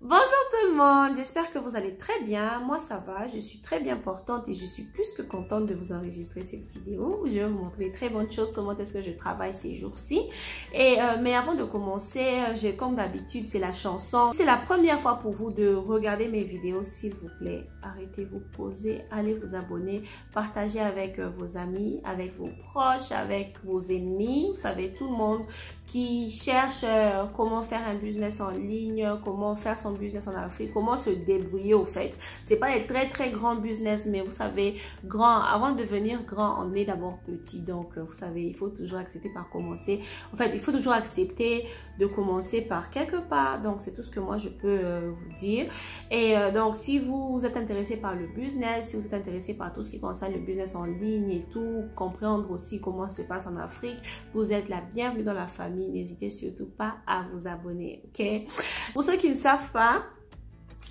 Bonjour tout le monde, j'espère que vous allez très bien. Moi ça va, je suis très bien portante et je suis plus que contente de vous enregistrer cette vidéo où je vais vous montrer très bonnes choses, comment est-ce que je travaille ces jours-ci. Mais avant de commencer, j'ai comme d'habitude, c'est la chanson. Si c'est la première fois pour vous de regarder mes vidéos, s'il vous plaît, arrêtez-vous, posez, allez vous abonner, partagez avec vos amis, avec vos proches, avec vos ennemis, vous savez, tout le monde qui cherche comment faire un business en ligne, comment faire son business en Afrique, comment se débrouiller au fait. C'est pas des très grands business, mais vous savez, grand, avant de devenir grand, on est d'abord petit. Donc, vous savez, il faut toujours accepter par commencer. En fait, il faut toujours accepter de commencer par quelque part. Donc, c'est tout ce que moi, je peux vous dire. Et donc, si vous êtes intéressé par le business, si vous êtes intéressé par tout ce qui concerne le business en ligne et tout, comprendre aussi comment ça se passe en Afrique, vous êtes la bienvenue dans la famille. N'hésitez surtout pas à vous abonner, ok? Pour ceux qui ne savent pas,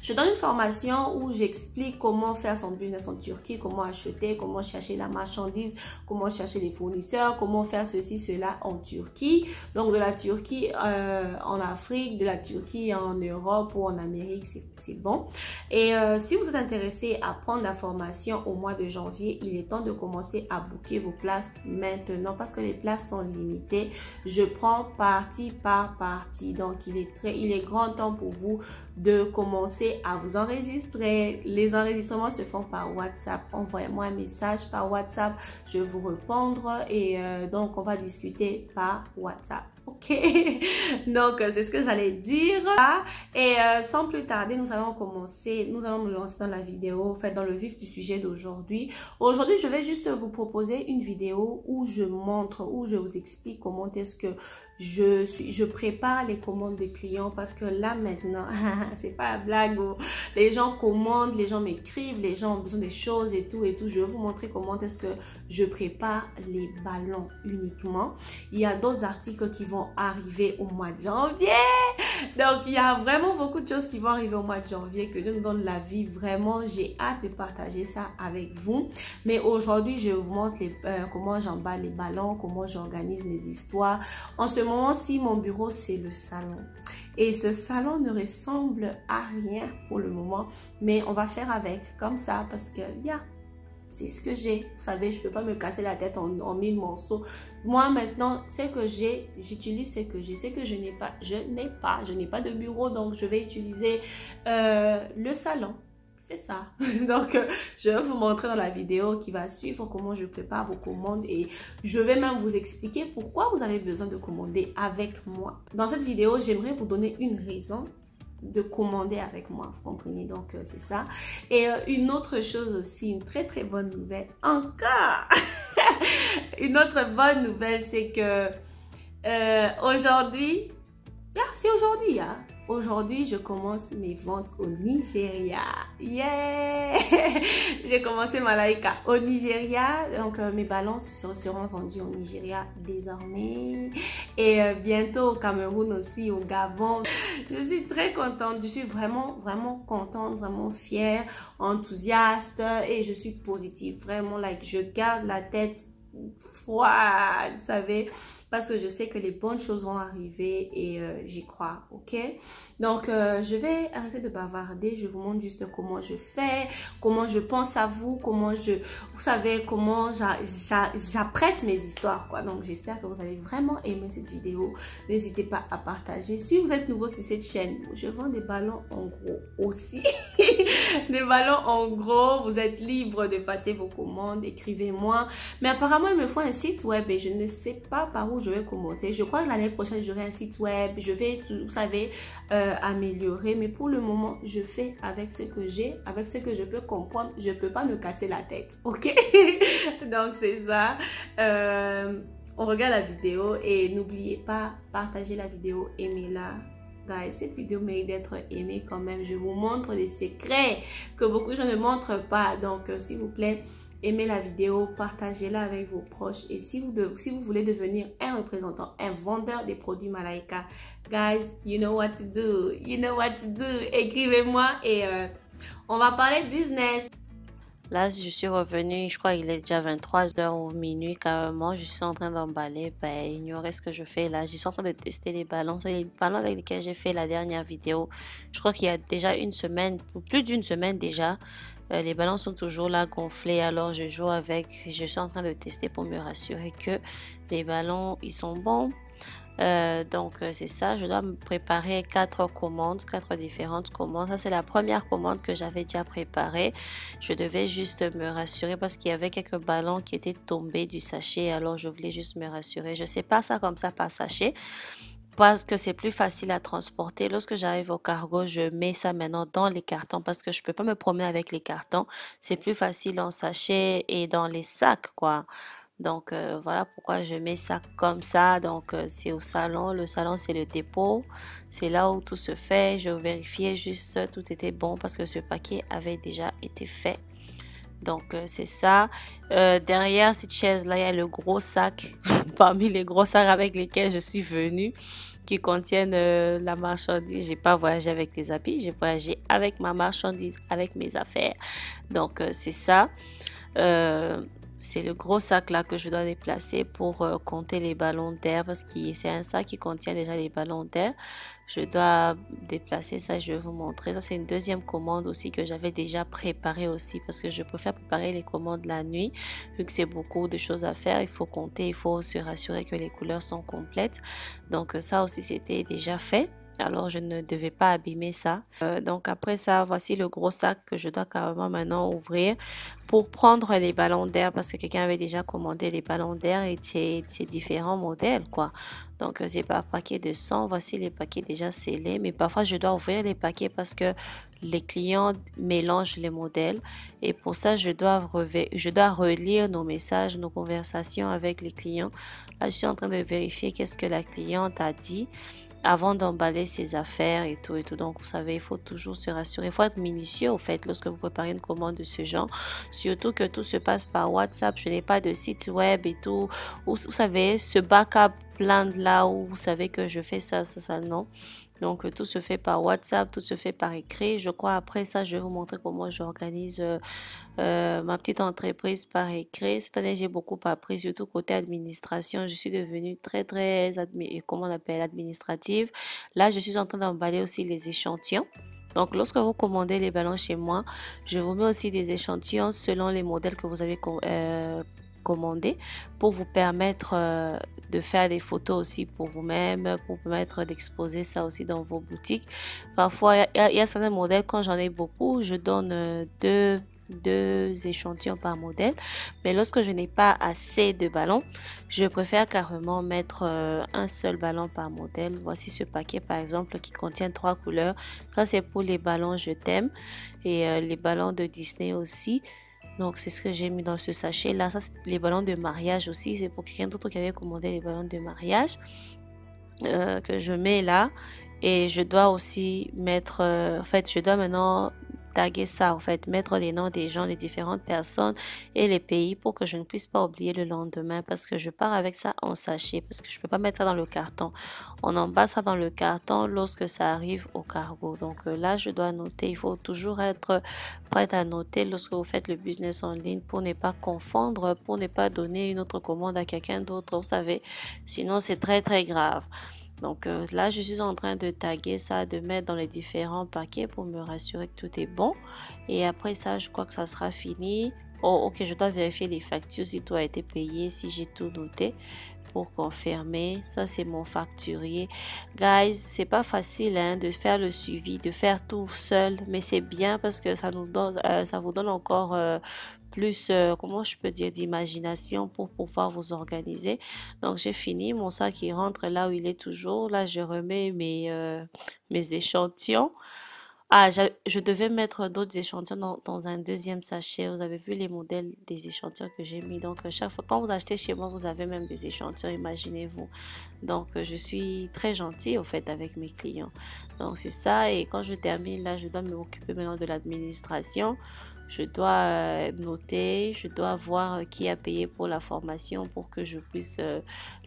je donne une formation où j'explique comment faire son business en Turquie, comment acheter, comment chercher la marchandise, comment chercher les fournisseurs, comment faire ceci, cela en Turquie. Donc de la Turquie en Afrique, de la Turquie en Europe ou en Amérique, c'est bon. Et si vous êtes intéressé à prendre la formation au mois de janvier, il est temps de commencer à booker vos places maintenant parce que les places sont limitées. Je prends partie par partie. Donc il est grand temps pour vous de commencer à vous enregistrer. Les enregistrements se font par WhatsApp. Envoyez-moi un message par WhatsApp, je vais vous répondre et donc on va discuter par WhatsApp. Ok, donc c'est ce que j'allais dire. Et sans plus tarder, nous allons commencer, nous allons nous lancer dans la vidéo, en fait dans le vif du sujet d'aujourd'hui. Aujourd'hui, je vais juste vous proposer une vidéo où je montre, où je vous explique comment est-ce que je prépare les commandes des clients parce que là maintenant, c'est pas une blague. Les gens commandent, les gens m'écrivent, les gens ont besoin des choses et tout. Je vais vous montrer comment est-ce que je prépare les ballons uniquement. Il y a d'autres articles qui vont arriver au mois de janvier. Donc, il y a vraiment beaucoup de choses qui vont arriver au mois de janvier que Dieu nous donne la vie. Vraiment, j'ai hâte de partager ça avec vous. Mais aujourd'hui, je vous montre comment j'emballe les ballons, comment j'organise mes histoires. En ce moment-ci, mon bureau, c'est le salon. Et ce salon ne ressemble à rien pour le moment. Mais on va faire avec, comme ça, parce que, c'est ce que j'ai. Vous savez, je ne peux pas me casser la tête en 1000 morceaux. Moi, maintenant, c'est que j'ai, j'utilise ce que j'ai. C'est que je n'ai pas de bureau, donc je vais utiliser le salon. C'est ça. Donc, je vais vous montrer dans la vidéo qui va suivre comment je prépare vos commandes et je vais même vous expliquer pourquoi vous avez besoin de commander avec moi. Dans cette vidéo, j'aimerais vous donner une raison de commander avec moi, vous comprenez, donc c'est ça. Et une autre chose aussi, une très bonne nouvelle encore. Une autre bonne nouvelle, c'est que aujourd'hui, c'est aujourd'hui, aujourd'hui, je commence mes ventes au Nigeria. Yeah! J'ai commencé Malaika au Nigeria. Donc, mes ballons seront vendus au Nigeria désormais. Et bientôt au Cameroun aussi, au Gabon. Je suis très contente. Je suis vraiment contente, vraiment fière, enthousiaste. Et je suis positive. Vraiment, je garde la tête froide, vous savez, parce que je sais que les bonnes choses vont arriver et j'y crois, ok? Donc, je vais arrêter de bavarder, je vous montre juste comment je fais, comment je pense à vous, vous savez, comment j'apprête mes histoires, quoi. Donc, j'espère que vous allez vraiment aimer cette vidéo. N'hésitez pas à partager. Si vous êtes nouveau sur cette chaîne, je vends des ballons en gros aussi. Des ballons en gros, vous êtes libre de passer vos commandes, écrivez-moi. Mais apparemment, il me faut un site web et je ne sais pas par où je vais commencer. Je crois que l'année prochaine, j'aurai un site web. Je vais, vous savez, améliorer. Mais pour le moment, je fais avec ce que j'ai, avec ce que je peux comprendre. Je ne peux pas me casser la tête, ok? Donc, c'est ça. On regarde la vidéo et n'oubliez pas, partagez la vidéo, aimez-la. Guys, cette vidéo mérite d'être aimée quand même. Je vous montre des secrets que beaucoup de gens ne montrent pas. Donc, s'il vous plaît, aimez la vidéo, partagez-la avec vos proches. Et si vous voulez devenir un représentant, un vendeur des produits Malaika, guys, you know what to do. You know what to do. Écrivez-moi et on va parler business. Là, je suis revenue, je crois qu'il est déjà 23 heures ou minuit carrément. Je suis en train d'emballer. Ben, ignorez ce que je fais là. Je suis en train de tester les ballons. C'est les ballons avec lesquels j'ai fait la dernière vidéo. Je crois qu'il y a déjà une semaine, ou plus d'une semaine déjà. Les ballons sont toujours là gonflés. Alors, je joue avec. Je suis en train de tester pour me rassurer que les ballons, ils sont bons. C'est ça, je dois me préparer 4 commandes, 4 différentes commandes. Ça, c'est la première commande que j'avais déjà préparée. Je devais juste me rassurer parce qu'il y avait quelques ballons qui étaient tombés du sachet. Alors, je voulais juste me rassurer. Je sais pas ça comme ça par sachet parce que c'est plus facile à transporter. Lorsque j'arrive au cargo, je mets ça maintenant dans les cartons parce que je peux pas me promener avec les cartons. C'est plus facile en sachet et dans les sacs, quoi. Voilà pourquoi je mets ça comme ça. C'est au salon. Le salon, c'est le dépôt. C'est là où tout se fait. Je vérifiais juste tout était bon parce que ce paquet avait déjà été fait. C'est ça. Derrière cette chaise-là, il y a le gros sac parmi les gros sacs avec lesquels je suis venue qui contiennent la marchandise. J'ai pas voyagé avec les habits, j'ai voyagé avec ma marchandise, avec mes affaires. C'est ça. Euh, c'est le gros sac là que je dois déplacer pour compter les ballons d'air parce que c'est un sac qui contient déjà les ballons d'air. Je dois déplacer ça, je vais vous montrer. Ça, c'est une deuxième commande aussi que j'avais déjà préparée aussi parce que je préfère préparer les commandes la nuit vu que c'est beaucoup de choses à faire. Il faut compter, il faut se rassurer que les couleurs sont complètes. Ça aussi, c'était déjà fait. Alors, je ne devais pas abîmer ça. Après ça, voici le gros sac que je dois carrément maintenant ouvrir pour prendre les ballons d'air parce que quelqu'un avait déjà commandé les ballons d'air et c'est différents modèles, quoi. C'est par paquet de 100. Voici les paquets déjà scellés. Mais parfois, je dois ouvrir les paquets parce que les clients mélangent les modèles. Et pour ça, je dois relire nos messages, nos conversations avec les clients. Là, je suis en train de vérifier qu'est-ce que la cliente a dit avant d'emballer ses affaires et tout et tout. Donc, vous savez, il faut toujours se rassurer. Il faut être minutieux, au fait, lorsque vous préparez une commande de ce genre. Surtout que tout se passe par WhatsApp. Je n'ai pas de site web et tout. Vous savez, ce backup plan là où vous savez que je fais ça, non. Tout se fait par WhatsApp, tout se fait par écrit. Je crois après ça, je vais vous montrer comment j'organise ma petite entreprise par écrit. Cette année, j'ai beaucoup appris, surtout côté administration. Je suis devenue très, très, comment on appelle, administrative. Là, je suis en train d'emballer aussi les échantillons. Donc, lorsque vous commandez les ballons chez moi, je vous mets aussi des échantillons selon les modèles que vous avez commandés pour vous permettre de faire des photos aussi pour vous-même, pour permettre d'exposer ça aussi dans vos boutiques. Parfois, il y a certains modèles, quand j'en ai beaucoup, je donne deux échantillons par modèle, mais lorsque je n'ai pas assez de ballons, je préfère carrément mettre un seul ballon par modèle. Voici ce paquet par exemple qui contient 3 couleurs. Ça, c'est pour les ballons je t'aime et les ballons de Disney aussi. Donc c'est ce que j'ai mis dans ce sachet là. Ça, c'est les ballons de mariage aussi, c'est pour quelqu'un d'autre qui avait commandé les ballons de mariage que je mets là. Et je dois aussi mettre en fait, je dois maintenant taguer ça, en fait, mettre les noms des gens, les différentes personnes et les pays pour que je ne puisse pas oublier le lendemain parce que je pars avec ça en sachet parce que je peux pas mettre ça dans le carton. On emballe ça dans le carton lorsque ça arrive au cargo. Là, je dois noter. Il faut toujours être prête à noter lorsque vous faites le business en ligne pour ne pas confondre, pour ne pas donner une autre commande à quelqu'un d'autre, vous savez. Sinon, c'est très, très grave. Là, je suis en train de taguer ça, de mettre dans les différents paquets pour me rassurer que tout est bon. Et après ça, je crois que ça sera fini. Oh, ok, je dois vérifier les factures, si tout a été payé, si j'ai tout noté pour confirmer. Ça, c'est mon facturier. Guys, c'est pas facile hein, de faire le suivi, de faire tout seul, mais c'est bien parce que ça vous donne encore plus, comment je peux dire, d'imagination pour pouvoir vous organiser. Donc, j'ai fini. Mon sac, il rentre là où il est toujours. Là, je remets mes échantillons. Ah, je devais mettre d'autres échantillons dans un deuxième sachet. Vous avez vu les modèles des échantillons que j'ai mis. Chaque fois, quand vous achetez chez moi, vous avez même des échantillons, imaginez-vous. Je suis très gentille, au fait, avec mes clients. Donc, c'est ça. Et quand je termine, là, je dois m'occuper maintenant de l'administration. je dois noter, je dois voir qui a payé pour la formation pour que je puisse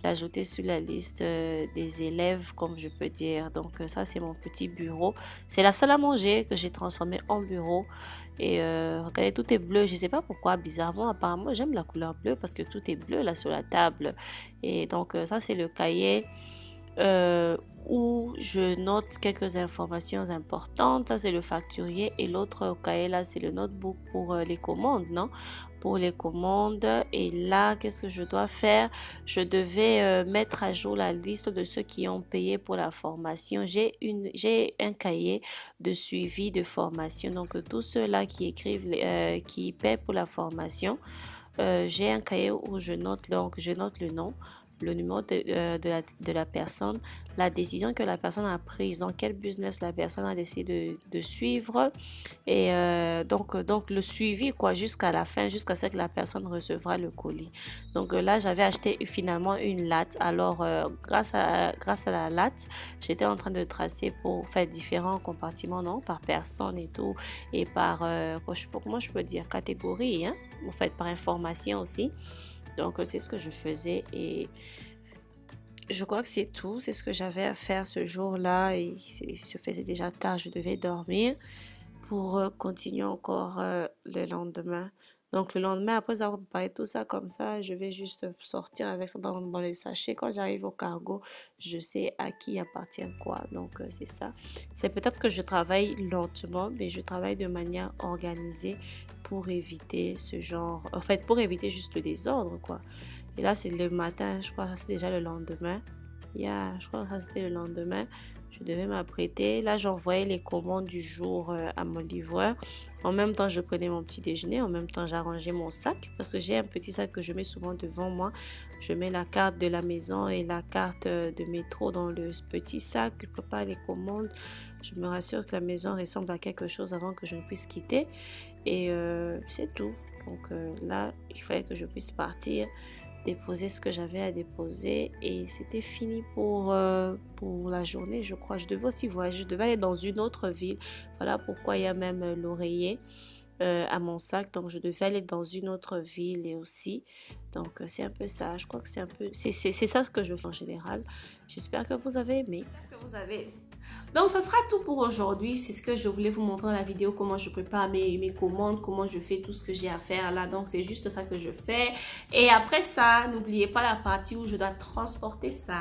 l'ajouter sur la liste des élèves, comme je peux dire. Donc ça, c'est mon petit bureau. C'est la salle à manger que j'ai transformée en bureau. Et regardez, tout est bleu. Je ne sais pas pourquoi, bizarrement, apparemment, j'aime la couleur bleue parce que tout est bleu là sur la table. Et donc ça, c'est le cahier où je note quelques informations importantes. Ça, c'est le facturier. Et l'autre cahier là, c'est le notebook pour les commandes, non? Pour les commandes. Et là, qu'est-ce que je dois faire? Je devais mettre à jour la liste de ceux qui ont payé pour la formation. J'ai un cahier de suivi de formation. Donc, tous ceux-là qui écrivent, qui paient pour la formation, j'ai un cahier où je note, donc, je note le nom, le numéro de la personne, la décision que la personne a prise, dans quel business la personne a décidé de suivre, et donc le suivi quoi, jusqu'à la fin, jusqu'à ce que la personne recevra le colis. Donc là, j'avais acheté finalement une latte. Alors grâce à la latte, j'étais en train de tracer pour faire différents compartiments, non, par personne et tout, et par comment je peux dire, catégorie, hein, en fait, par information aussi. Donc, c'est ce que je faisais et je crois que c'est tout. C'est ce que j'avais à faire ce jour-là et il se faisait déjà tard. Je devais dormir pour continuer encore le lendemain. Donc, le lendemain, après avoir préparé tout ça comme ça, je vais juste sortir avec ça dans les sachets. Quand j'arrive au cargo, je sais à qui appartient quoi. Donc, c'est ça. C'est peut-être que je travaille lentement, mais je travaille de manière organisée pour éviter ce genre... En fait, pour éviter juste le désordre, quoi. Et là, c'est le matin. Je crois que c'est déjà le lendemain. Je crois que ça, c'était le lendemain. Je devais m'apprêter. Là, j'envoyais les commandes du jour à mon livreur. En même temps, je prenais mon petit déjeuner. En même temps, j'arrangeais mon sac parce que j'ai un petit sac que je mets souvent devant moi. Je mets la carte de la maison et la carte de métro dans le petit sac. Je prépare les commandes. Je me rassure que la maison ressemble à quelque chose avant que je ne puisse quitter. Et c'est tout. Donc là, il fallait que je puisse partir, déposer ce que j'avais à déposer et c'était fini pour la journée, je crois. Je devais aussi voyager, je devais aller dans une autre ville. Voilà pourquoi il y a même l'oreiller à mon sac. Donc, je devais aller dans une autre ville et aussi. Donc, c'est un peu ça. Je crois que c'est un peu... C'est ça ce que je fais en général. J'espère que vous avez aimé. J'espère que vous avez... Donc, ce sera tout pour aujourd'hui. C'est ce que je voulais vous montrer dans la vidéo, comment je prépare mes commandes, comment je fais tout ce que j'ai à faire là. Donc, c'est juste ça que je fais. Et après ça, n'oubliez pas la partie où je dois transporter ça.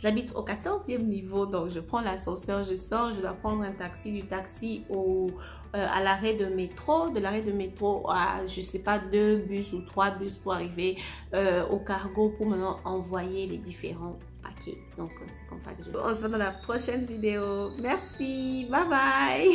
J'habite au 14e niveau, donc je prends l'ascenseur, je sors, je dois prendre un taxi, du taxi à l'arrêt de métro, de l'arrêt de métro à, je sais pas, 2 bus ou 3 bus pour arriver au cargo pour maintenant envoyer les différents paquets. Donc, c'est comme ça que je... On se voit dans la prochaine vidéo. Merci. Bye bye.